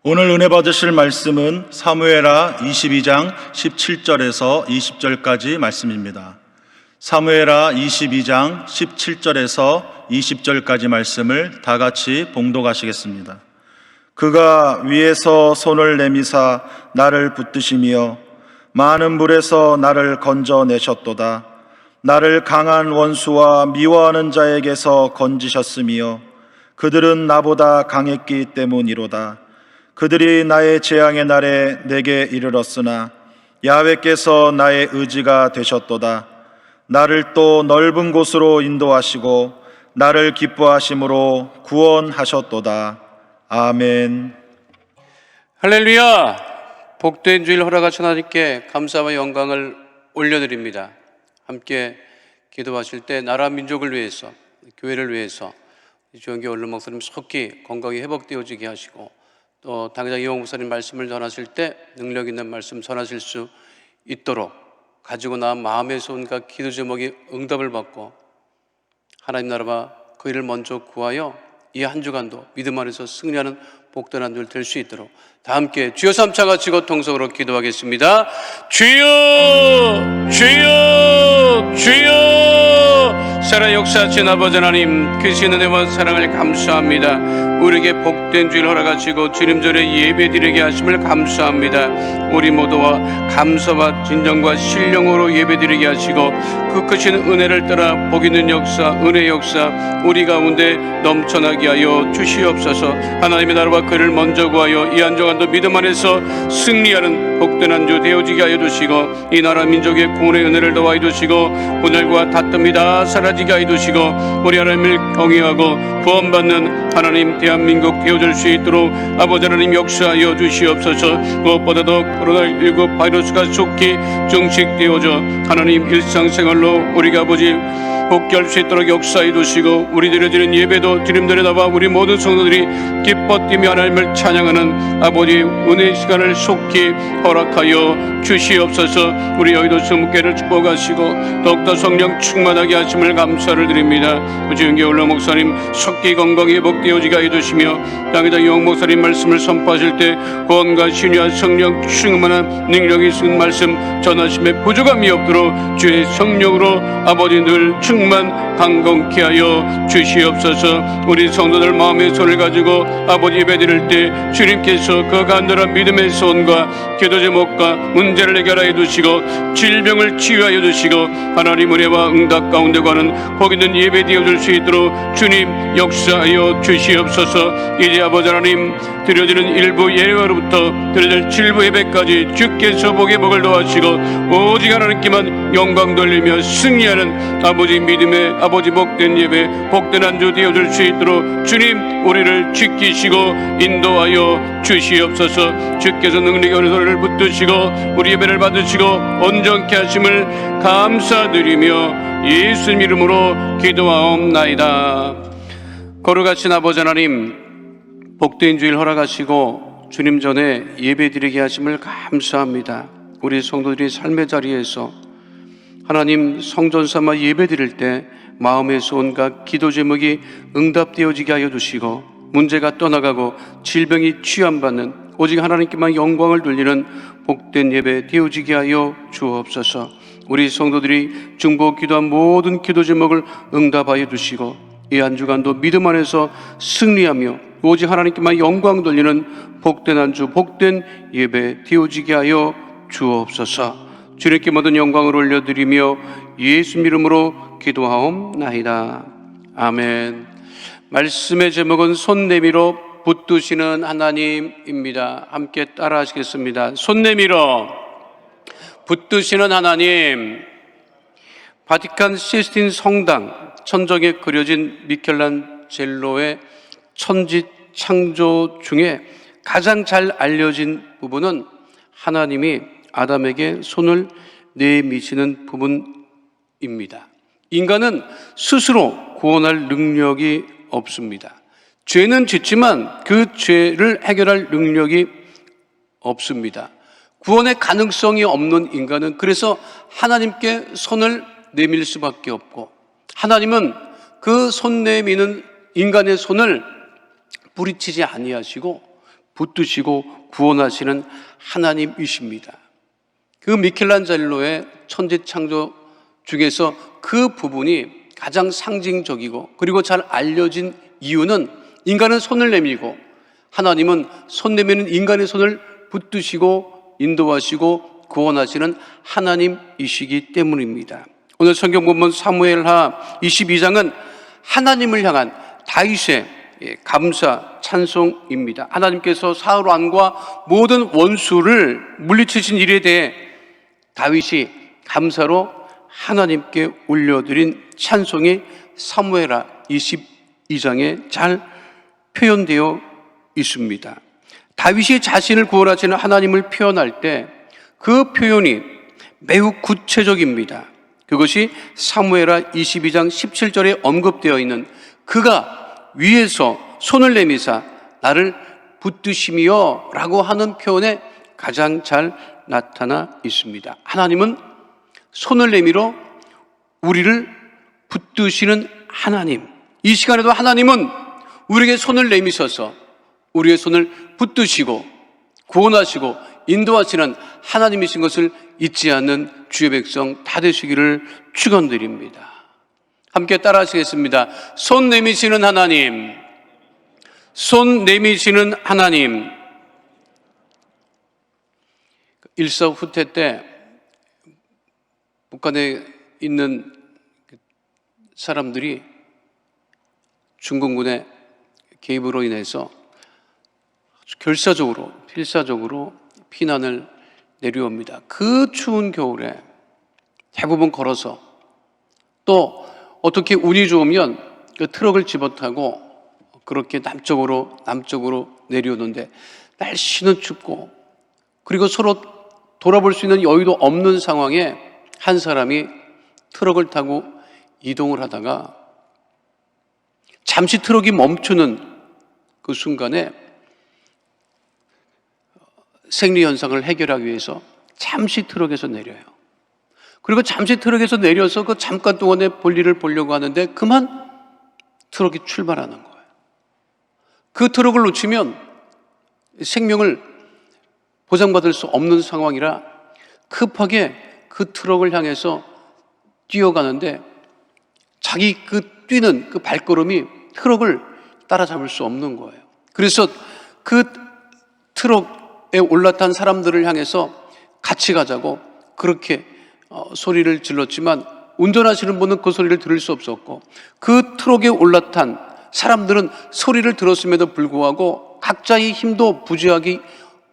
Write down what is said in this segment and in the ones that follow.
오늘 은혜 받으실 말씀은 사무엘하 22장 17절에서 20절까지 말씀입니다. 사무엘하 22장 17절에서 20절까지 말씀을 다 같이 봉독하시겠습니다. 그가 위에서 손을 내미사 나를 붙드시며 많은 물에서 나를 건져내셨도다. 나를 강한 원수와 미워하는 자에게서 건지셨으며 그들은 나보다 강했기 때문이로다. 그들이 나의 재앙의 날에 내게 이르렀으나 야훼께서 나의 의지가 되셨도다. 나를 또 넓은 곳으로 인도하시고 나를 기뻐하심으로 구원하셨도다. 아멘. 할렐루야. 복된 주일 허락하신 하나님께 감사와 영광을 올려드립니다. 함께 기도하실 때 나라 민족을 위해서, 교회를 위해서 주영기 원로 목사님 속히 건강히 회복되어지게 하시고, 또 당장 이홍 목사님 말씀을 전하실 때 능력 있는 말씀 전하실 수 있도록 가지고 나온 마음에서 온갖 기도 제목이 응답을 받고 하나님 나라와 그 일을 먼저 구하여 이 한 주간도 믿음 안에서 승리하는 복된 한 주 될 수 있도록 다 함께 주여 삼창 하시고 통성으로 기도하겠습니다. 주여 주여 주여. 살아 역사하신 아버지 하나님, 크신 은혜와 사랑을 감사합니다. 우리에게 복된 주일 허락하시고 주님 전에 예배드리게 하심을 감사합니다. 우리 모두와 감사와 진정과 신령으로 예배드리게 하시고 그 크신 은혜를 따라 복 있는 역사, 은혜 역사 우리 가운데 넘쳐나게 하여 주시옵소서. 하나님의 나라와 그를 먼저 구하여 이 한 주간도 믿음 안에서 승리하는 복된 한 주 되어지게 하여 주시고, 이 나라 민족의 구원의 은혜를 더하여 주시고 분열과 다툼이 다 사라지게 하여 주시고 우리 하나님을 경외하고 구원받는 하나님 대한민국 되어줄 수 있도록 아버지 하나님 역사하여 주시옵소서. 무엇보다도 코로나19 바이러스가 속히 종식되어져 하나님 일상생활로 우리가 아버지 복귀할 수 있도록 역사해 주시고, 우리들이 드리는 예배도 주님들의 나와 우리 모든 성도들이 기뻐 뛰며 하나님을 찬양하는 아버지 은혜의 시간을 속히 허락하여 주시옵소서. 우리 여의도 스무개를 축복하시고 더욱더 성령 충만하게 하심을 감사를 드립니다. 주영기 원로 목사님 속히 건강히 회복되어지게 하여 주시며, 당회장 이홍 목사님 말씀을 선포하실 때 구원과 신유와 성령 충만한 능력이 있는 말씀 전하심에 부족함이 없도록 주의 성령으로 아버지 늘 충만 강건케 하여 주시옵소서. 우리 성도들 마음의 손을 가지고 아버지 예배드릴 때 주님께서 그 간절한 믿음의 손과 기도 제목과 문제를 해결하여 주시고 질병을 치유하여 주시고 하나님 은혜와 응답 가운데 가는 복 있는 예배 되어줄 수 있도록 주님 역사하여 주시옵소서. 이제 아버지 하나님 드려지는 일부 예배로부터 드려질 7부 예배까지 주께서 복의 복을 더하시고 오직 하나님께만 영광 돌리며 승리하는 아버지 믿음의 아버지 복된 예배, 복된 한 주 되어줄 수 있도록 주님 우리를 지키시고 인도하여 주시옵소서. 주께서 능력의 오른손을 붙드시고 우리 예배를 받으시고 온전케 하심을 감사드리며 예수님 이름으로 기도하옵나이다. 거룩하신 아버지 하나님, 복된 주일 허락하시고 주님 전에 예배드리게 하심을 감사합니다. 우리 성도들이 삶의 자리에서 하나님 성전 삼아 예배드릴 때 마음에서 온갖 기도 제목이 응답되어지게 하여 주시고 문제가 떠나가고 질병이 치유받는 오직 하나님께만 영광을 돌리는 복된 예배 되어지게 하여 주옵소서. 우리 성도들이 중보 기도한 모든 기도 제목을 응답하여 주시고 이 한 주간도 믿음 안에서 승리하며 오직 하나님께만 영광 돌리는 복된 한 주 복된 예배 되어지게 하여 주옵소서. 주님께 모든 영광을 올려드리며 예수 이름으로 기도하옵나이다. 아멘. 말씀의 제목은 손 내밀어 붙드시는 하나님입니다. 함께 따라 하시겠습니다. 손 내밀어 붙드시는 하나님. 바티칸 시스틴 성당 천정에 그려진 미켈란젤로의 천지 창조 중에 가장 잘 알려진 부분은 하나님이 아담에게 손을 내미시는 부분입니다. 인간은 스스로 구원할 능력이 없습니다. 죄는 짓지만 그 죄를 해결할 능력이 없습니다. 구원의 가능성이 없는 인간은 그래서 하나님께 손을 내밀 수밖에 없고, 하나님은 그 손 내미는 인간의 손을 뿌리치지 아니하시고 붙드시고 구원하시는 하나님이십니다. 그 미켈란젤로의 천지창조 중에서 그 부분이 가장 상징적이고 그리고 잘 알려진 이유는 인간은 손을 내밀고 하나님은 손 내미는 인간의 손을 붙드시고 인도하시고 구원하시는 하나님이시기 때문입니다. 오늘 성경 본문 사무엘하 22장은 하나님을 향한 다윗의 감사 찬송입니다. 하나님께서 사울 왕과 모든 원수를 물리치신 일에 대해 다윗이 감사로 하나님께 올려드린 찬송이 사무엘하 22장에 잘 표현되어 있습니다. 다윗이 자신을 구원하시는 하나님을 표현할 때 그 표현이 매우 구체적입니다. 그것이 사무엘하 22장 17절에 언급되어 있는 그가 위에서 손을 내미사 나를 붙드시며 라고 하는 표현에 가장 잘 나타나 있습니다. 하나님은 손을 내밀어 우리를 붙드시는 하나님. 이 시간에도 하나님은 우리에게 손을 내미셔서 우리의 손을 붙드시고 구원하시고 인도하시는 하나님이신 것을 잊지 않는 주의 백성 다 되시기를 축원드립니다. 함께 따라 하시겠습니다. 손 내미시는 하나님, 손 내미시는 하나님. 일사후퇴 때 북한에 있는 사람들이 중공군의 개입으로 인해서 결사적으로 필사적으로 피난을 내려옵니다. 그 추운 겨울에 대부분 걸어서 또 어떻게 운이 좋으면 그 트럭을 집어타고 그렇게 남쪽으로 내려오는데 날씨는 춥고 그리고 서로 돌아볼 수 있는 여유도 없는 상황에 한 사람이 트럭을 타고 이동을 하다가 잠시 트럭이 멈추는 그 순간에 생리 현상을 해결하기 위해서 잠시 트럭에서 내려요. 그리고 잠시 트럭에서 내려서 그 잠깐 동안에 볼일을 보려고 하는데 그만 트럭이 출발하는 거예요. 그 트럭을 놓치면 생명을 보장받을 수 없는 상황이라 급하게 그 트럭을 향해서 뛰어가는데 자기 그 뛰는 그 발걸음이 트럭을 따라잡을 수 없는 거예요. 그래서 그 트럭에 올라탄 사람들을 향해서 같이 가자고 그렇게 소리를 질렀지만 운전하시는 분은 그 소리를 들을 수 없었고 그 트럭에 올라탄 사람들은 소리를 들었음에도 불구하고 각자의 힘도 부지하기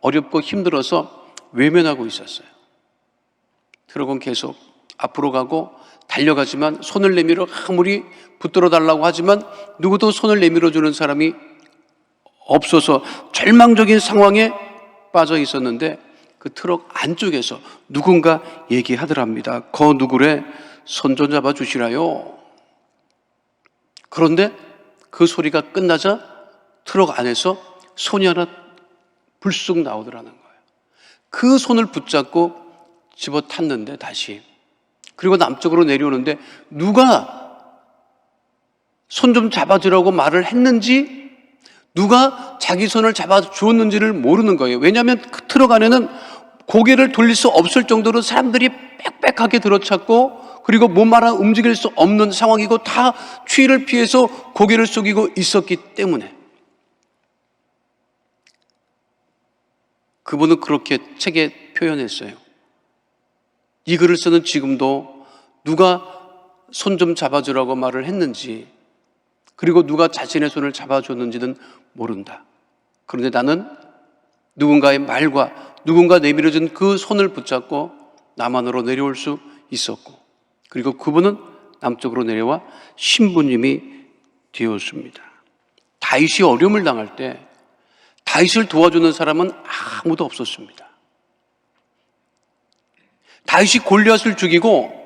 어렵고 힘들어서 외면하고 있었어요. 트럭은 계속 앞으로 가고 달려가지만 손을 내밀어 아무리 붙들어 달라고 하지만 누구도 손을 내밀어 주는 사람이 없어서 절망적인 상황에 빠져 있었는데 그 트럭 안쪽에서 누군가 얘기하더랍니다. 거 누구래 손 좀 잡아 주시라요. 그런데 그 소리가 끝나자 트럭 안에서 손이 하나 불쑥 나오더라는 거예요. 그 손을 붙잡고 집어 탔는데 다시 그리고 남쪽으로 내려오는데 누가 손 좀 잡아주라고 말을 했는지 누가 자기 손을 잡아주었는지를 모르는 거예요. 왜냐하면 그 트럭 안에는 고개를 돌릴 수 없을 정도로 사람들이 빽빽하게 들어찼고 그리고 몸 하나 움직일 수 없는 상황이고 다 추위를 피해서 고개를 숙이고 있었기 때문에 그분은 그렇게 책에 표현했어요. 이 글을 쓰는 지금도 누가 손 좀 잡아주라고 말을 했는지 그리고 누가 자신의 손을 잡아줬는지는 모른다. 그런데 나는 누군가의 말과 누군가 내밀어준 그 손을 붙잡고 남한으로 내려올 수 있었고 그리고 그분은 남쪽으로 내려와 신부님이 되었습니다. 다윗이 어려움을 당할 때 다윗을 도와주는 사람은 아무도 없었습니다. 다윗이 골리앗을 죽이고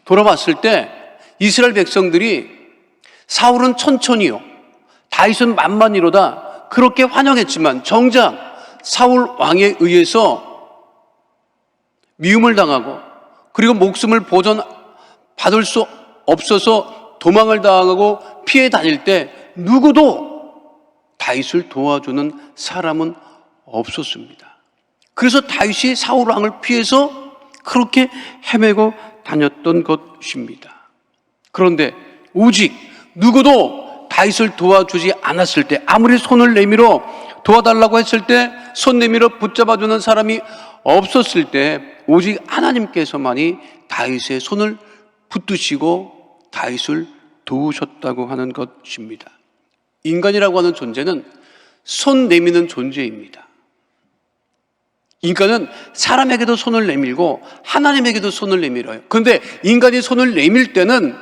돌아왔을 때 이스라엘 백성들이 사울은 천천히요 다윗은 만만히로다 그렇게 환영했지만 정작 사울 왕에 의해서 미움을 당하고 그리고 목숨을 보전받을 수 없어서 도망을 당하고 피해 다닐 때 누구도 다윗을 도와주는 사람은 없었습니다. 그래서 다윗이 사울 왕을 피해서 그렇게 헤매고 다녔던 것입니다. 그런데 오직 누구도 다윗을 도와주지 않았을 때, 아무리 손을 내밀어 도와달라고 했을 때 손 내밀어 붙잡아주는 사람이 없었을 때 오직 하나님께서만이 다윗의 손을 붙드시고 다윗을 도우셨다고 하는 것입니다. 인간이라고 하는 존재는 손 내미는 존재입니다. 인간은 사람에게도 손을 내밀고 하나님에게도 손을 내밀어요. 그런데 인간이 손을 내밀 때는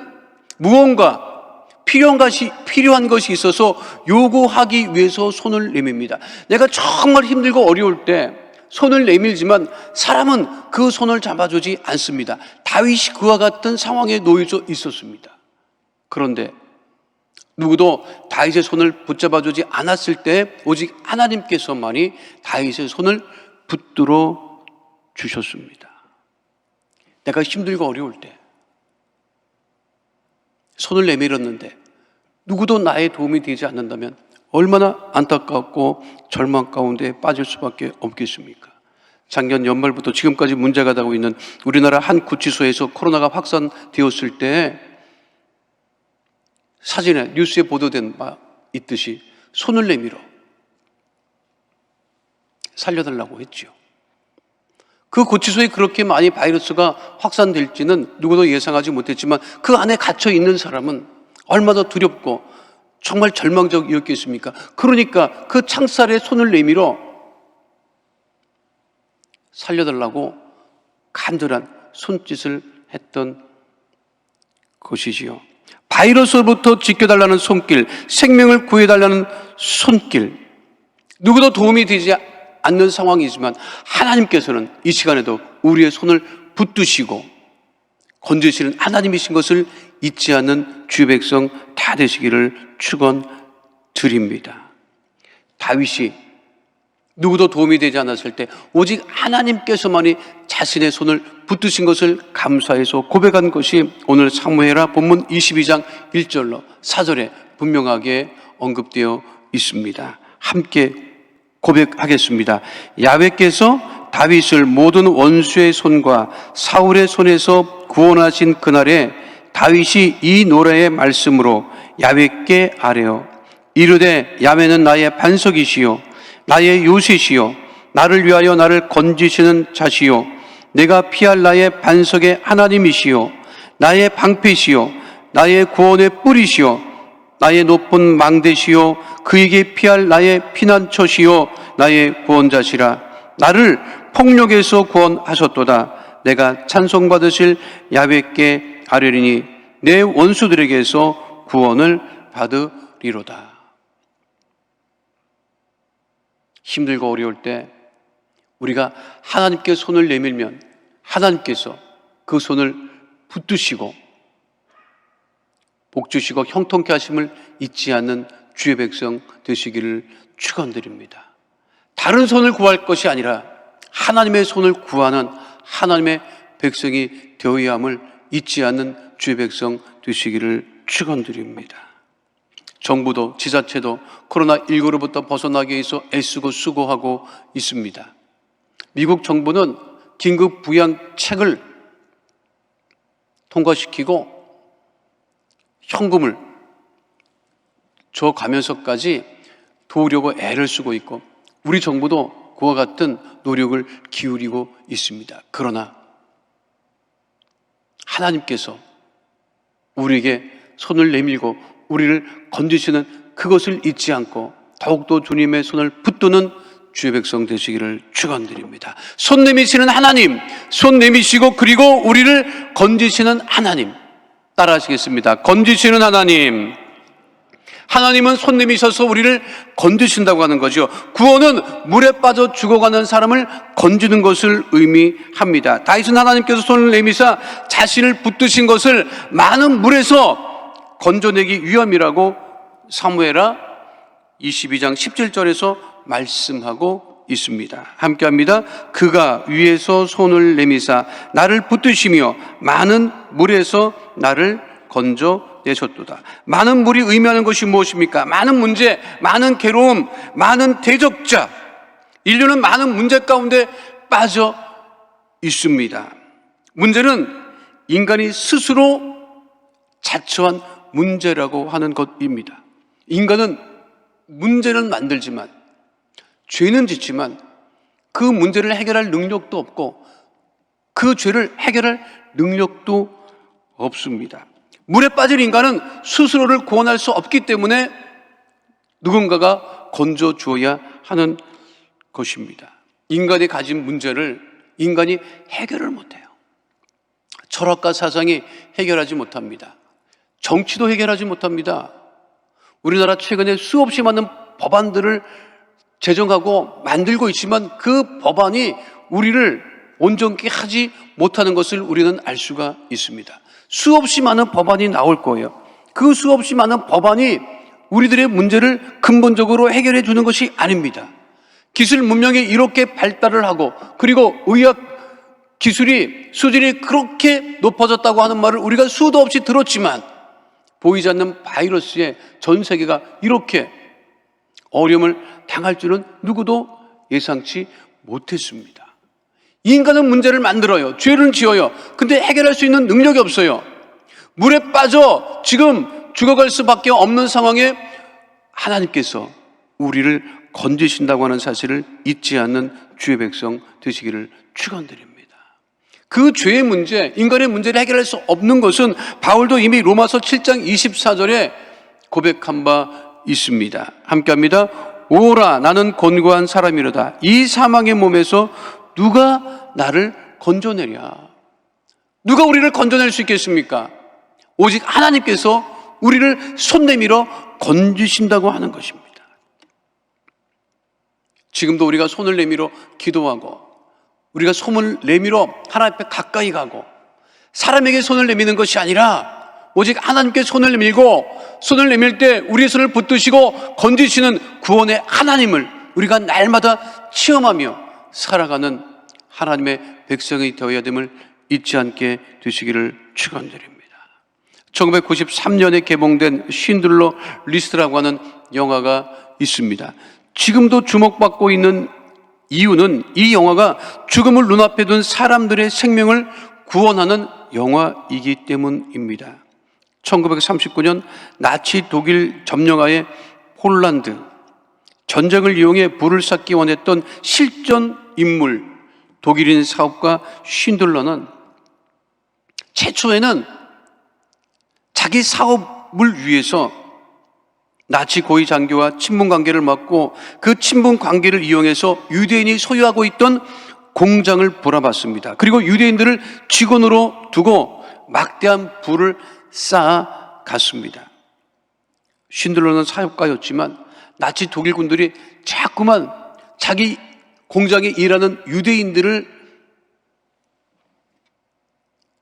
무언가 필요한 것이 있어서 요구하기 위해서 손을 내밉니다. 내가 정말 힘들고 어려울 때 손을 내밀지만 사람은 그 손을 잡아주지 않습니다. 다윗이 그와 같은 상황에 놓여 있었습니다. 그런데 누구도 다윗의 손을 붙잡아주지 않았을 때 오직 하나님께서만이 다윗의 손을 붙들어 주셨습니다. 내가 힘들고 어려울 때 손을 내밀었는데 누구도 나의 도움이 되지 않는다면 얼마나 안타깝고 절망 가운데 빠질 수밖에 없겠습니까? 작년 연말부터 지금까지 문제가 되고 있는 우리나라 한 구치소에서 코로나가 확산되었을 때 사진에 뉴스에 보도된 바 있듯이 손을 내밀어 살려달라고 했지요. 그 구치소에 그렇게 많이 바이러스가 확산될지는 누구도 예상하지 못했지만 그 안에 갇혀 있는 사람은 얼마나 두렵고 정말 절망적이었겠습니까? 그러니까 그 창살에 손을 내밀어 살려달라고 간절한 손짓을 했던 것이지요. 바이러스로부터 지켜달라는 손길, 생명을 구해달라는 손길, 누구도 도움이 되지 않는 상황이지만 하나님께서는 이 시간에도 우리의 손을 붙드시고 건지시는 하나님이신 것을 잊지 않는 주의 백성 다 되시기를 축원드립니다. 다윗이 누구도 도움이 되지 않았을 때 오직 하나님께서만이 자신의 손을 붙드신 것을 감사해서 고백한 것이 오늘 사무엘하 본문 22장 1절로 4절에 분명하게 언급되어 있습니다. 함께 고백하겠습니다. 야훼께서 다윗을 모든 원수의 손과 사울의 손에서 구원하신 그날에 다윗이 이 노래의 말씀으로 야훼께 아뢰어 이르되 야훼는 나의 반석이시요 나의 요새시요 나를 위하여 나를 건지시는 자시요 내가 피할 나의 반석의 하나님이시요 나의 방패시요 나의 구원의 뿌리시요 나의 높은 망대시요 그에게 피할 나의 피난처시요 나의 구원자시라 나를 폭력에서 구원하셨도다 내가 찬송받으실 야훼께 아뢰리니 내 원수들에게서 구원을 받으리로다. 힘들고 어려울 때 우리가 하나님께 손을 내밀면 하나님께서 그 손을 붙드시고 복주시고 형통케 하심을 잊지 않는 주의 백성 되시기를 축원드립니다. 다른 손을 구할 것이 아니라 하나님의 손을 구하는 하나님의 백성이 되어야 함을 잊지 않는 주의 백성 되시기를 축원드립니다. 정부도 지자체도 코로나19로부터 벗어나기 위해서 애쓰고 수고하고 있습니다. 미국 정부는 긴급 부양책을 통과시키고 현금을 줘가면서까지 도우려고 애를 쓰고 있고 우리 정부도 그와 같은 노력을 기울이고 있습니다. 그러나 하나님께서 우리에게 손을 내밀고 우리를 건지시는 그것을 잊지 않고 더욱더 주님의 손을 붙드는 주의 백성 되시기를 축원드립니다. 손 내미시는 하나님, 손 내미시고 그리고 우리를 건지시는 하나님 따라하시겠습니다. 건지시는 하나님. 하나님은 손 내미셔서 우리를 건지신다고 하는 거죠. 구원은 물에 빠져 죽어가는 사람을 건지는 것을 의미합니다. 다윗은 하나님께서 손을 내미사 자신을 붙드신 것을 많은 물에서 건져내기 위함이라고 사무엘하 22장 17절에서 말씀하고 있습니다. 함께합니다. 그가 위에서 손을 내미사 나를 붙드시며 많은 물에서 나를 건져 내셨도다. 많은 물이 의미하는 것이 무엇입니까? 많은 문제, 많은 괴로움, 많은 대적자. 인류는 많은 문제 가운데 빠져 있습니다. 문제는 인간이 스스로 자처한 문제라고 하는 것입니다. 인간은 문제는 만들지만, 죄는 짓지만 그 문제를 해결할 능력도 없고 그 죄를 해결할 능력도 없습니다. 물에 빠진 인간은 스스로를 구원할 수 없기 때문에 누군가가 건져 주어야 하는 것입니다. 인간이 가진 문제를 인간이 해결을 못해요. 철학과 사상이 해결하지 못합니다. 정치도 해결하지 못합니다. 우리나라 최근에 수없이 많은 법안들을 제정하고 만들고 있지만 그 법안이 우리를 온전케 하지 못하는 것을 우리는 알 수가 있습니다. 수없이 많은 법안이 나올 거예요. 그 수없이 많은 법안이 우리들의 문제를 근본적으로 해결해 주는 것이 아닙니다. 기술 문명이 이렇게 발달을 하고 그리고 의학 기술이 수준이 그렇게 높아졌다고 하는 말을 우리가 수도 없이 들었지만 보이지 않는 바이러스에 전 세계가 이렇게 어려움을 당할 줄은 누구도 예상치 못했습니다. 인간은 문제를 만들어요. 죄를 지어요. 근데 해결할 수 있는 능력이 없어요. 물에 빠져 지금 죽어갈 수밖에 없는 상황에 하나님께서 우리를 건지신다고 하는 사실을 잊지 않는 주의 백성 되시기를 축원드립니다. 그 죄의 문제, 인간의 문제를 해결할 수 없는 것은 바울도 이미 로마서 7장 24절에 고백한 바 있습니다. 함께합니다. 오라 나는 곤고한 사람이로다. 이 사망의 몸에서 누가 나를 건져내랴. 누가 우리를 건져낼 수 있겠습니까? 오직 하나님께서 우리를 손 내밀어 건지신다고 하는 것입니다. 지금도 우리가 손을 내밀어 기도하고 우리가 손을 내밀어 하나님 앞에 가까이 가고 사람에게 손을 내미는 것이 아니라 오직 하나님께 손을 내밀고 손을 내밀 때 우리의 손을 붙드시고 건지시는 구원의 하나님을 우리가 날마다 체험하며 살아가는 하나님의 백성이 되어야 됨을 잊지 않게 되시기를 축원드립니다. 1993년에 개봉된 쉰들러 리스트라고 하는 영화가 있습니다. 지금도 주목받고 있는 이유는 이 영화가 죽음을 눈앞에 둔 사람들의 생명을 구원하는 영화이기 때문입니다. 1939년 나치 독일 점령하에 폴란드 전쟁을 이용해 부를 쌓기 원했던 실존 인물 독일인 사업가 쉰들러는 최초에는 자기 사업을 위해서 나치 고위 장교와 친분 관계를 맺고 그 친분 관계를 이용해서 유대인이 소유하고 있던 공장을 몰아봤습니다. 그리고 유대인들을 직원으로 두고 막대한 부를 쌓아갔습니다. 쉰들러는 사업가였지만 나치 독일군들이 자꾸만 자기 공장에 일하는 유대인들을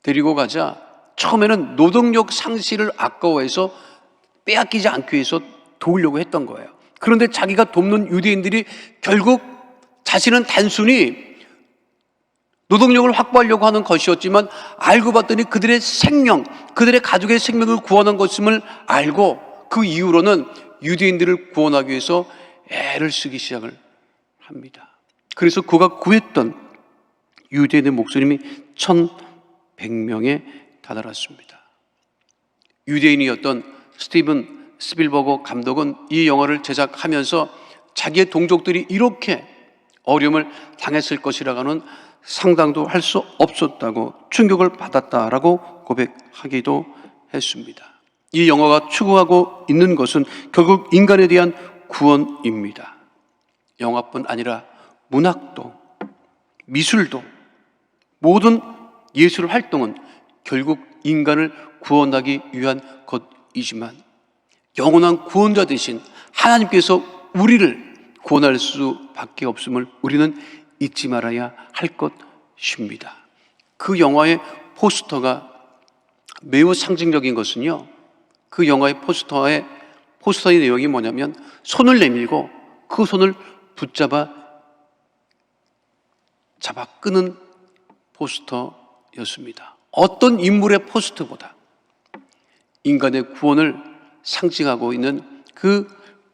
데리고 가자 처음에는 노동력 상실을 아까워해서 빼앗기지 않기 위해서 도우려고 했던 거예요. 그런데 자기가 돕는 유대인들이 결국 자신은 단순히 노동력을 확보하려고 하는 것이었지만 알고 봤더니 그들의 생명, 그들의 가족의 생명을 구원한 것임을 알고 그 이후로는 유대인들을 구원하기 위해서 애를 쓰기 시작을 합니다. 그래서 그가 구했던 유대인의 목소림이 1,100명에 다다랐습니다. 유대인이었던 스티븐 스필버거 감독은 이 영화를 제작하면서 자기의 동족들이 이렇게 어려움을 당했을 것이라고는 상상도 할 수 없었다고 충격을 받았다라고 고백하기도 했습니다. 이 영화가 추구하고 있는 것은 결국 인간에 대한 구원입니다. 영화뿐 아니라 문학도 미술도 모든 예술 활동은 결국 인간을 구원하기 위한 것이지만 영원한 구원자 되신 하나님께서 우리를 구원할 수밖에 없음을 우리는 잊지 말아야 할 것입니다. 그 영화의 포스터가 매우 상징적인 것은요, 그 영화의 포스터의 내용이 뭐냐면 손을 내밀고 그 손을 붙잡아 끄는 포스터였습니다. 어떤 인물의 포스터보다 인간의 구원을 상징하고 있는 그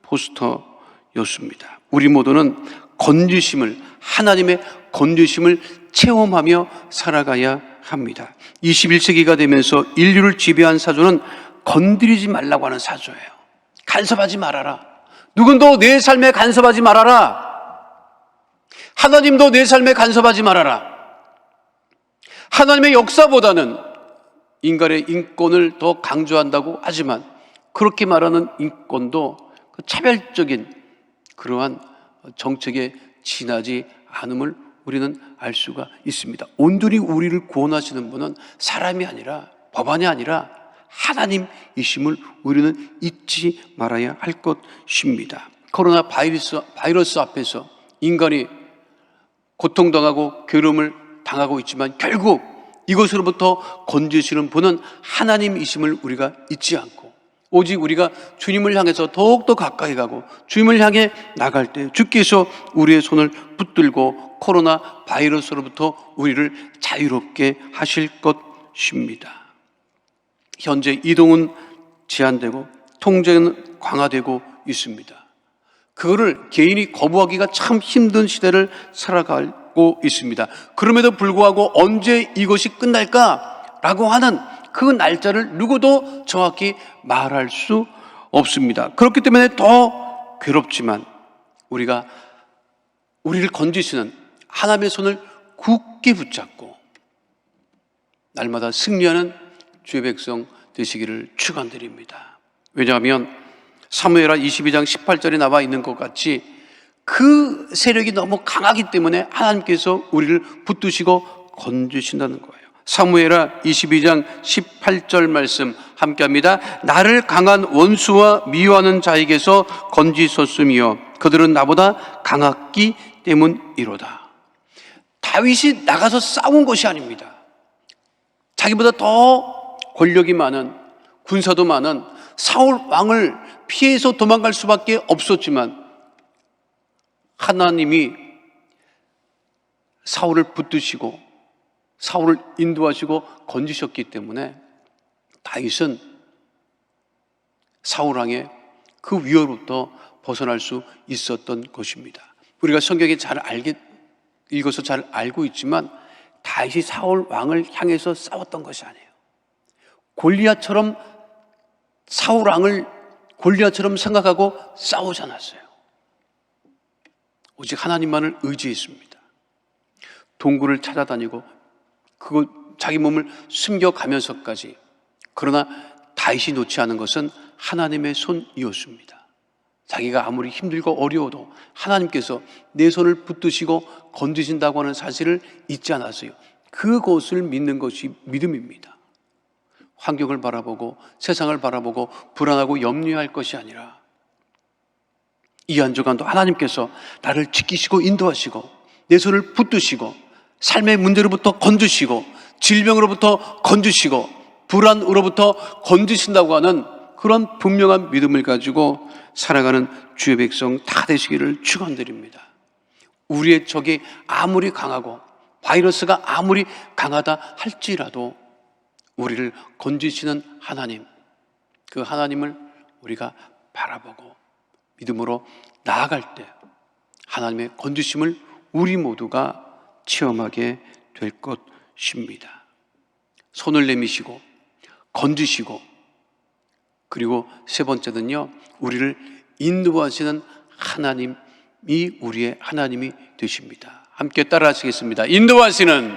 포스터였습니다. 우리 모두는 건지심을, 하나님의 건지심을 체험하며 살아가야 합니다. 21세기가 되면서 인류를 지배한 사조는 건드리지 말라고 하는 사조예요. 간섭하지 말아라. 누군도 내 삶에 간섭하지 말아라. 하나님도 내 삶에 간섭하지 말아라. 하나님의 역사보다는 인간의 인권을 더 강조한다고 하지만 그렇게 말하는 인권도 그 차별적인 그러한 정책에 지나지 않음을 우리는 알 수가 있습니다. 온전히 우리를 구원하시는 분은 사람이 아니라, 법안이 아니라 하나님이심을 우리는 잊지 말아야 할 것입니다. 코로나 바이러스 앞에서 인간이 고통당하고 괴로움을 당하고 있지만 결국 이것으로부터 건지시는 분은 하나님이심을 우리가 잊지 않고, 오직 우리가 주님을 향해서 더욱더 가까이 가고 주님을 향해 나갈 때 주께서 우리의 손을 붙들고 코로나 바이러스로부터 우리를 자유롭게 하실 것입니다. 현재 이동은 제한되고 통제는 강화되고 있습니다. 그거를 개인이 거부하기가 참 힘든 시대를 살아가고 있습니다. 그럼에도 불구하고 언제 이것이 끝날까라고 하는 그 날짜를 누구도 정확히 말할 수 없습니다. 그렇기 때문에 더 괴롭지만 우리가 우리를 건지시는 하나님의 손을 굳게 붙잡고 날마다 승리하는 주의 백성 되시기를 축원드립니다. 왜냐하면 사무엘하 22장 18절에 나와 있는 것 같이 그 세력이 너무 강하기 때문에 하나님께서 우리를 붙드시고 건지신다는 거예요. 사무엘하 22장 18절 말씀 함께합니다. 나를 강한 원수와 미워하는 자에게서 건지셨으며 그들은 나보다 강했기 때문이로다. 다윗이 나가서 싸운 것이 아닙니다. 자기보다 더 권력이 많은, 군사도 많은 사울 왕을 피해서 도망갈 수밖에 없었지만 하나님이 사울을 붙드시고 사울을 인도하시고 건지셨기 때문에 다윗은 사울 왕의 그 위협으로부터 벗어날 수 있었던 것입니다. 우리가 성경에 읽어서 잘 알고 있지만 다윗이 사울 왕을 향해서 싸웠던 것이 아니에요. 골리앗처럼 사울 왕을 골리앗처럼 생각하고 싸우지 않았어요. 오직 하나님만을 의지했습니다. 동굴을 찾아다니고 자기 몸을 숨겨가면서까지, 그러나 다윗이 놓지 않은 것은 하나님의 손이었습니다. 자기가 아무리 힘들고 어려워도 하나님께서 내 손을 붙드시고 건드신다고 하는 사실을 잊지 않았어요. 그것을 믿는 것이 믿음입니다. 환경을 바라보고 세상을 바라보고 불안하고 염려할 것이 아니라 이 한 주간도 하나님께서 나를 지키시고 인도하시고 내 손을 붙드시고 삶의 문제로부터 건지시고 질병으로부터 건지시고 불안으로부터 건지신다고 하는 그런 분명한 믿음을 가지고 살아가는 주의 백성 다 되시기를 축원드립니다. 우리의 적이 아무리 강하고 바이러스가 아무리 강하다 할지라도 우리를 건지시는 하나님, 그 하나님을 우리가 바라보고 믿음으로 나아갈 때 하나님의 건지심을 우리 모두가 체험하게 될 것입니다. 손을 내미시고 건지시고, 그리고 세 번째는요, 우리를 인도하시는 하나님이 우리의 하나님이 되십니다. 함께 따라 하시겠습니다. 인도하시는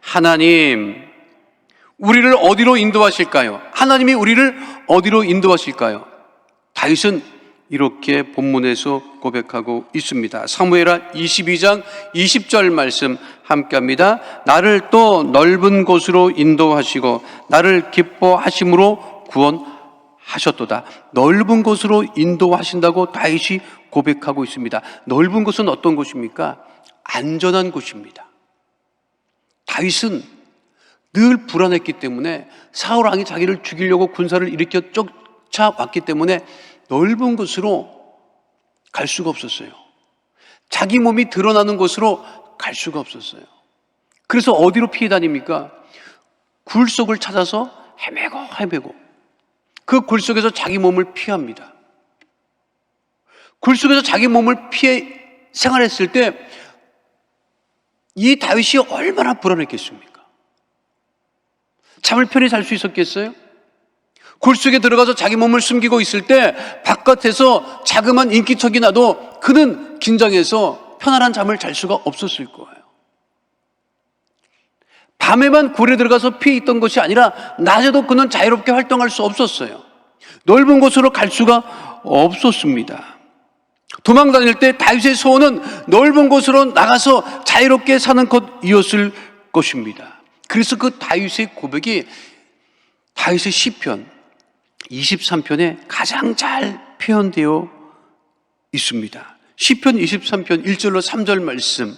하나님, 우리를 어디로 인도하실까요? 하나님이 우리를 어디로 인도하실까요? 다윗은 이렇게 본문에서 고백하고 있습니다. 사무엘하 22장 20절 말씀 함께합니다. 나를 또 넓은 곳으로 인도하시고 나를 기뻐하심으로 구원하셨도다. 넓은 곳으로 인도하신다고 다윗이 고백하고 있습니다. 넓은 곳은 어떤 곳입니까? 안전한 곳입니다. 다윗은 늘 불안했기 때문에 사울 왕이 자기를 죽이려고 군사를 일으켜 쫓아왔기 때문에 넓은 곳으로 갈 수가 없었어요. 자기 몸이 드러나는 곳으로 갈 수가 없었어요. 그래서 어디로 피해 다닙니까? 굴 속을 찾아서 헤매고 그 굴 속에서 자기 몸을 피합니다. 굴 속에서 자기 몸을 피해 생활했을 때 이 다윗이 얼마나 불안했겠습니까? 잠을 편히 잘 수 있었겠어요? 굴 속에 들어가서 자기 몸을 숨기고 있을 때 바깥에서 자그마한 인기척이 나도 그는 긴장해서 편안한 잠을 잘 수가 없었을 거예요. 밤에만 굴에 들어가서 피해 있던 것이 아니라 낮에도 그는 자유롭게 활동할 수 없었어요. 넓은 곳으로 갈 수가 없었습니다. 도망 다닐 때 다윗의 소원은 넓은 곳으로 나가서 자유롭게 사는 것이었을 것입니다. 그래서 그 다윗의 고백이 다윗의 시편 23편에 가장 잘 표현되어 있습니다. 시편 23편 1절로 3절 말씀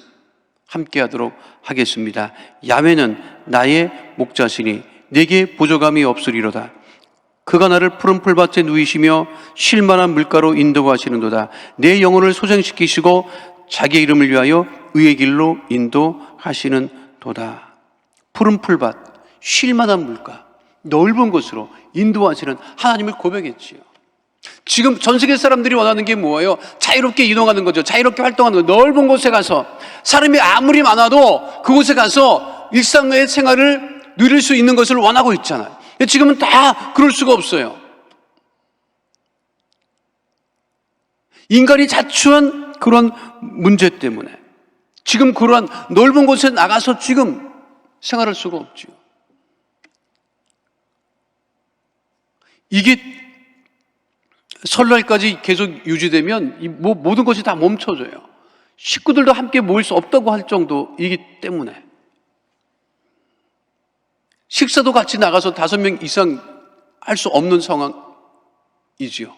함께 하도록 하겠습니다. 야훼는 나의 목자시니 내게 보조감이 없으리로다. 그가 나를 푸른 풀밭에 누이시며 쉴만한 물가로 인도하시는도다. 내 영혼을 소생시키시고 자기의 이름을 위하여 의의 길로 인도하시는도다. 푸른 풀밭, 쉴만한 물가, 넓은 곳으로 인도하시는 하나님을 고백했지요. 지금 전 세계 사람들이 원하는 게 뭐예요? 자유롭게 이동하는 거죠. 자유롭게 활동하는 거. 넓은 곳에 가서 사람이 아무리 많아도 그곳에 가서 일상의 생활을 누릴 수 있는 것을 원하고 있잖아요. 지금은 다 그럴 수가 없어요. 인간이 자초한 그런 문제 때문에 지금 그러한 넓은 곳에 나가서 지금 생활할 수가 없죠. 이게 설날까지 계속 유지되면 모든 것이 다 멈춰져요. 식구들도 함께 모일 수 없다고 할 정도이기 때문에 식사도 같이 나가서 5명 이상 할 수 없는 상황이지요.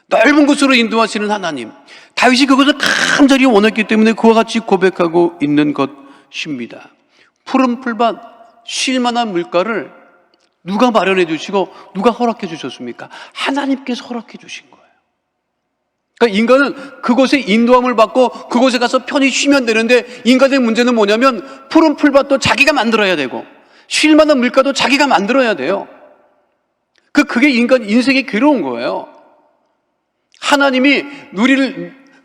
넓은 곳으로 인도하시는 하나님, 다윗이 그것을 간절히 원했기 때문에 그와 같이 고백하고 있는 것입니다. 푸른 풀밭, 쉴만한 물가를 누가 마련해 주시고 누가 허락해 주셨습니까? 하나님께서 허락해 주신 거예요. 그러니까 인간은 그곳에 인도함을 받고 그곳에 가서 편히 쉬면 되는데, 인간의 문제는 뭐냐면 푸른 풀밭도 자기가 만들어야 되고 쉴만한 물가도 자기가 만들어야 돼요. 그게 인간 인생의 괴로운 거예요. 하나님이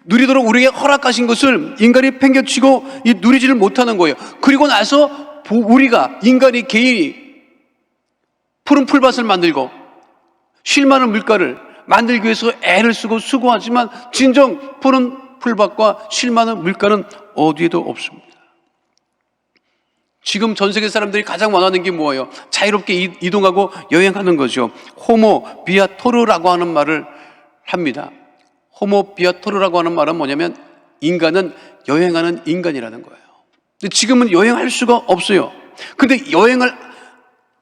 누리도록 우리에게 허락하신 것을 인간이 팽개치고 누리지를 못하는 거예요. 그리고 나서 우리가 인간이 개인이 푸른 풀밭을 만들고 쉴만한 물가를 만들기 위해서 애를 쓰고 수고하지만 진정 푸른 풀밭과 쉴만한 물가는 어디에도 없습니다. 지금 전 세계 사람들이 가장 원하는 게 뭐예요? 자유롭게 이동하고 여행하는 거죠. 호모 비아토르라고 하는 말을 합니다. 호모 비아토르라고 하는 말은 뭐냐면 인간은 여행하는 인간이라는 거예요. 근데 지금은 여행할 수가 없어요. 근데 여행을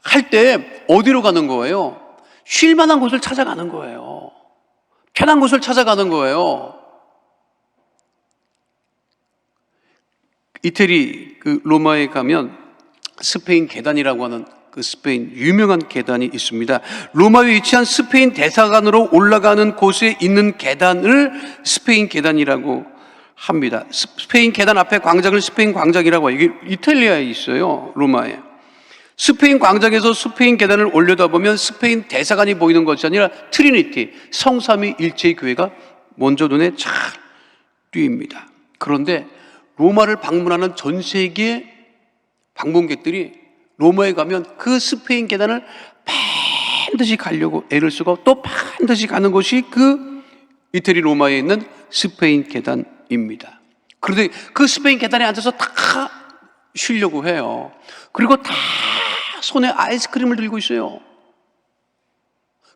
할 때 어디로 가는 거예요? 쉴 만한 곳을 찾아가는 거예요. 편한 곳을 찾아가는 거예요. 이태리 로마에 가면 스페인 계단이라고 하는 그 스페인 유명한 계단이 있습니다. 로마에 위치한 스페인 대사관으로 올라가는 곳에 있는 계단을 스페인 계단이라고 합니다. 스페인 계단 앞에 광장을 스페인 광장이라고 해요. 이게 이탈리아에 있어요. 로마에. 스페인 광장에서 스페인 계단을 올려다보면 스페인 대사관이 보이는 것이 아니라 트리니티, 성삼위일체의 교회가 먼저 눈에 잘 띄입니다. 그런데 로마를 방문하는 전 세계 방문객들이 로마에 가면 그 스페인 계단을 반드시 가려고 애를 쓰고 또 반드시 가는 곳이 그 이태리 로마에 있는 스페인 계단입니다. 그런데 그 스페인 계단에 앉아서 다 쉬려고 해요. 그리고 다 손에 아이스크림을 들고 있어요.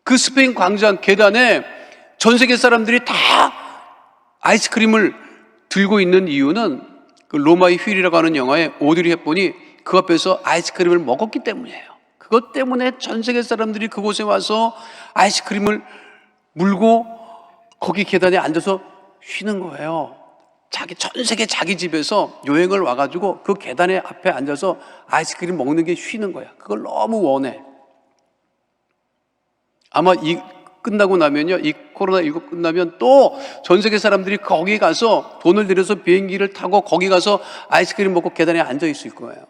그 스페인 광장 계단에 전 세계 사람들이 다 아이스크림을 들고 있는 이유는 그 로마의 휴일이라고 하는 영화에 오드리 헵번이 그 앞에서 아이스크림을 먹었기 때문이에요. 그것 때문에 전 세계 사람들이 그곳에 와서 아이스크림을 물고 거기 계단에 앉아서 쉬는 거예요. 전 세계 자기 집에서 여행을 와가지고 그 계단에 앞에 앉아서 아이스크림 먹는 게 쉬는 거야. 그걸 너무 원해. 아마 끝나고 나면요, 이 코로나19 끝나면 또 전 세계 사람들이 거기 가서 돈을 들여서 비행기를 타고 거기 가서 아이스크림 먹고 계단에 앉아 있을 거예요.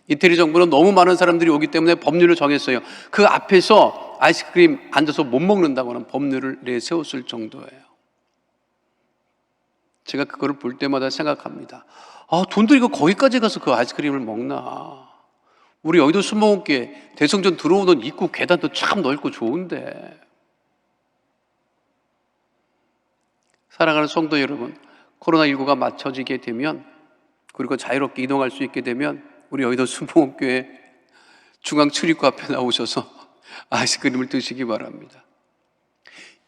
이태리 정부는 너무 많은 사람들이 오기 때문에 법률을 정했어요. 그 앞에서 아이스크림 앉아서 못 먹는다고 하는 법률을 내세웠을 정도예요. 제가 그거를 볼 때마다 생각합니다. 돈 들이고 거기까지 가서 그 아이스크림을 먹나. 우리 여의도 순복음교회 대성전 들어오던 입구 계단도 참 넓고 좋은데. 사랑하는 성도 여러분, 코로나19가 맞춰지게 되면, 그리고 자유롭게 이동할 수 있게 되면 우리 여의도 순복음교회 중앙 출입구 앞에 나오셔서 아이스크림을 드시기 바랍니다.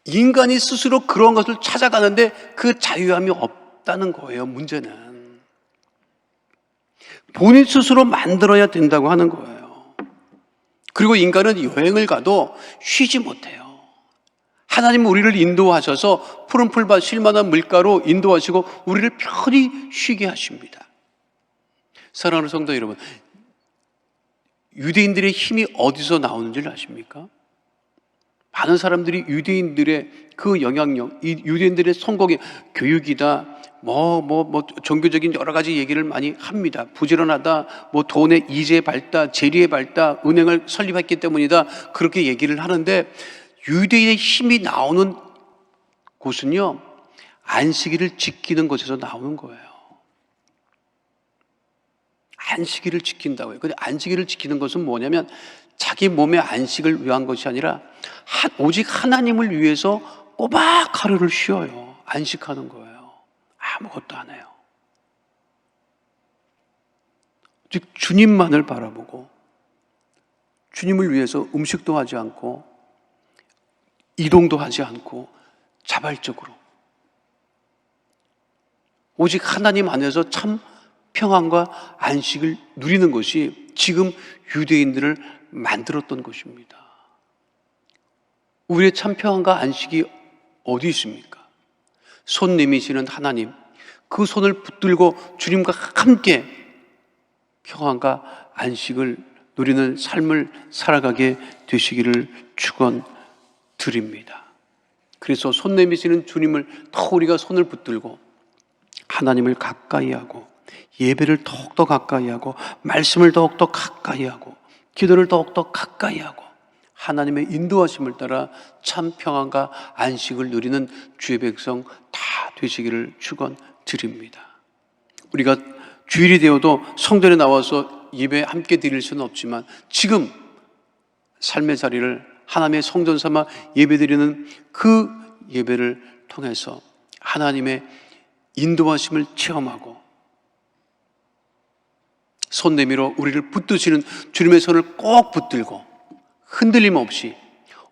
인간이 스스로 그런 것을 찾아가는데 그 자유함이 없다는 거예요. 문제는 본인 스스로 만들어야 된다고 하는 거예요. 그리고 인간은 여행을 가도 쉬지 못해요. 하나님은 우리를 인도하셔서 푸른 풀밭 쉴만한 물가로 인도하시고 우리를 편히 쉬게 하십니다. 사랑하는 성도 여러분, 유대인들의 힘이 어디서 나오는지를 아십니까? 많은 사람들이 유대인들의 그 영향력, 이 유대인들의 성공의 교육이다, 종교적인 여러 가지 얘기를 많이 합니다. 부지런하다, 돈의 이재 발달, 재리의 발달, 은행을 설립했기 때문이다, 그렇게 얘기를 하는데, 유대인의 힘이 나오는 곳은요, 안식일을 지키는 곳에서 나오는 거예요. 안식일을 지킨다고요. 근데 안식일을 지키는 것은 뭐냐면 자기 몸의 안식을 위한 것이 아니라 오직 하나님을 위해서 꼬박 하루를 쉬어요. 안식하는 거예요. 아무것도 안 해요. 즉 주님만을 바라보고 주님을 위해서 음식도 하지 않고 이동도 하지 않고 자발적으로 오직 하나님 안에서 참 평안과 안식을 누리는 것이 지금 유대인들을 만들었던 것입니다. 우리의 참 평안과 안식이 어디 있습니까? 손 내미시는 하나님, 그 손을 붙들고 주님과 함께 평안과 안식을 누리는 삶을 살아가게 되시기를 축원드립니다. 그래서 손 내미시는 주님을 더 우리가 손을 붙들고 하나님을 가까이 하고 예배를 더욱더 가까이 하고 말씀을 더욱더 가까이 하고 기도를 더욱더 가까이 하고 하나님의 인도하심을 따라 참 평안과 안식을 누리는 주의 백성 다 되시기를 축원드립니다. 우리가 주일이 되어도 성전에 나와서 예배 함께 드릴 수는 없지만 지금 삶의 자리를 하나님의 성전 삼아 예배드리는 그 예배를 통해서 하나님의 인도하심을 체험하고 손 내밀어 우리를 붙드시는 주님의 손을 꼭 붙들고 흔들림 없이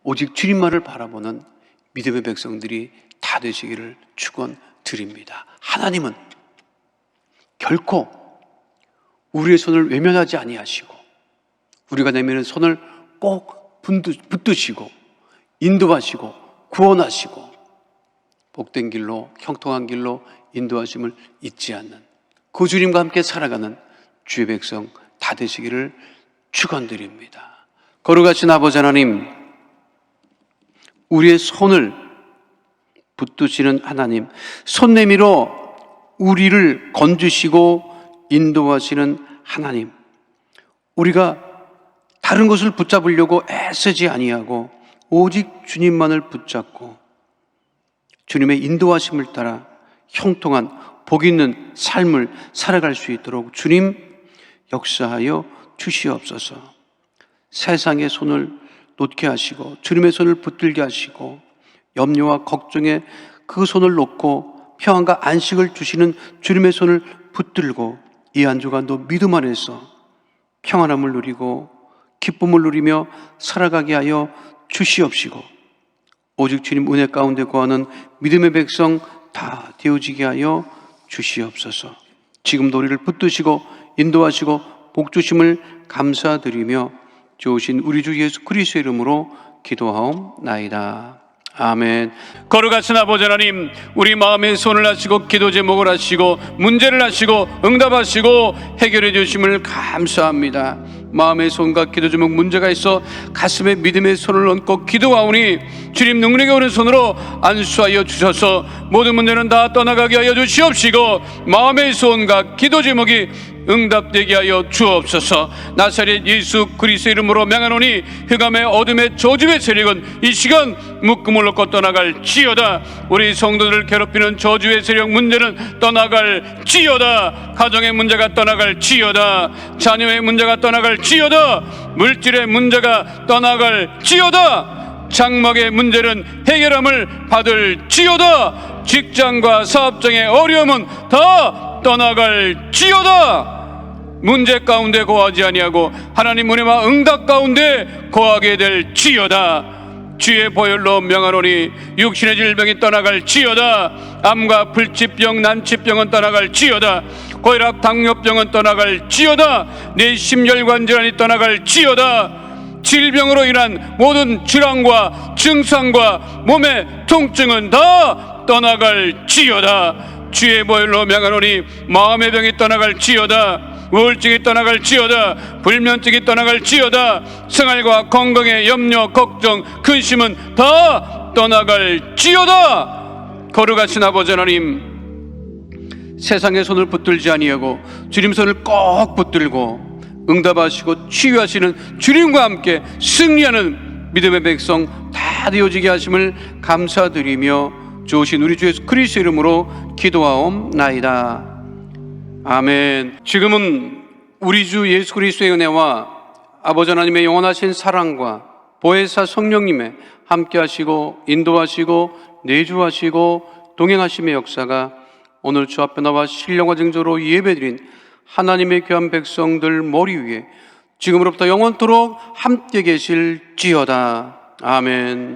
오직 주님만을 바라보는 믿음의 백성들이 다 되시기를 축원드립니다. 하나님은 결코 우리의 손을 외면하지 아니하시고 우리가 내미는 손을 꼭 붙드시고 인도하시고 구원하시고 복된 길로 형통한 길로 인도하심을 잊지 않는 그 주님과 함께 살아가는 주의 백성 다 되시기를 축원드립니다. 거룩하신 아버지 하나님, 우리의 손을 붙드시는 하나님, 손 내밀어 우리를 건지시고 인도하시는 하나님, 우리가 다른 것을 붙잡으려고 애쓰지 아니하고 오직 주님만을 붙잡고 주님의 인도하심을 따라 형통한 복 있는 삶을 살아갈 수 있도록 주님 역사하여 주시옵소서. 세상의 손을 놓게 하시고 주님의 손을 붙들게 하시고 염려와 걱정에 그 손을 놓고 평안과 안식을 주시는 주님의 손을 붙들고 이 한 주간도 믿음 안에서 평안함을 누리고 기쁨을 누리며 살아가게 하여 주시옵시고 오직 주님 은혜 가운데 거하는 믿음의 백성 다 되어지게 하여 주시옵소서. 지금도 우리를 붙드시고 인도하시고 복주심을 감사드리며 좋으신 우리 주 예수 그리스도의 이름으로 기도하옵나이다. 아멘. 거룩하신 아버지 하나님, 우리 마음에 손을 하시고 기도 제목을 하시고 문제를 하시고 응답하시고 해결해 주심을 감사합니다. 마음의 손과 기도 제목 문제가 있어 가슴에 믿음의 손을 얹고 기도하오니 주님 능력의 오른손으로 안수하여 주셔서 모든 문제는 다 떠나가게 하여 주시옵시고 마음의 손과 기도 제목이 응답되게 하여 주옵소서. 나사렛 예수 그리스도 이름으로 명하노니 흑암의 어둠의 저주의 세력은 이 시간 묶음을 놓고 떠나갈지어다. 우리 성도들을 괴롭히는 저주의 세력 문제는 떠나갈지어다. 가정의 문제가 떠나갈지어다. 자녀의 문제가 떠나갈지어다. 물질의 문제가 떠나갈지어다. 장막의 문제는 해결함을 받을지어다. 직장과 사업장의 어려움은 다 떠나갈지어다. 문제 가운데 거하지 아니하고 하나님 은혜와 응답 가운데 거하게 될지어다. 주의 보혈로 명하노니 육신의 질병이 떠나갈지어다. 암과 불치병 난치병은 떠나갈지어다. 고혈압 당뇨병은 떠나갈지어다. 내 심혈관 질환이 떠나갈지어다. 질병으로 인한 모든 질환과 증상과 몸의 통증은 다 떠나갈지어다. 주의 보혈로 명하노니 마음의 병이 떠나갈지어다. 우울증이 떠나갈지어다. 불면증이 떠나갈지어다. 생활과 건강의 염려, 걱정, 근심은 다 떠나갈지어다. 거룩하신 아버지 하나님, 세상의 손을 붙들지 아니하고 주님 손을 꼭 붙들고 응답하시고 치유하시는 주님과 함께 승리하는 믿음의 백성 다 되어지게 하심을 감사드리며 주오신 우리 주 예수 그리스도 이름으로 기도하옵나이다. 아멘. 지금은 우리 주 예수 그리스도의 은혜와 아버지 하나님의 영원하신 사랑과 보혜사 성령님의 함께하시고 인도하시고 내주하시고 동행하심의 역사가 오늘 주 앞에 나와 신령과 증조로 예배드린 하나님의 귀한 백성들 머리 위에 지금으로부터 영원토록 함께 계실지어다. 아멘.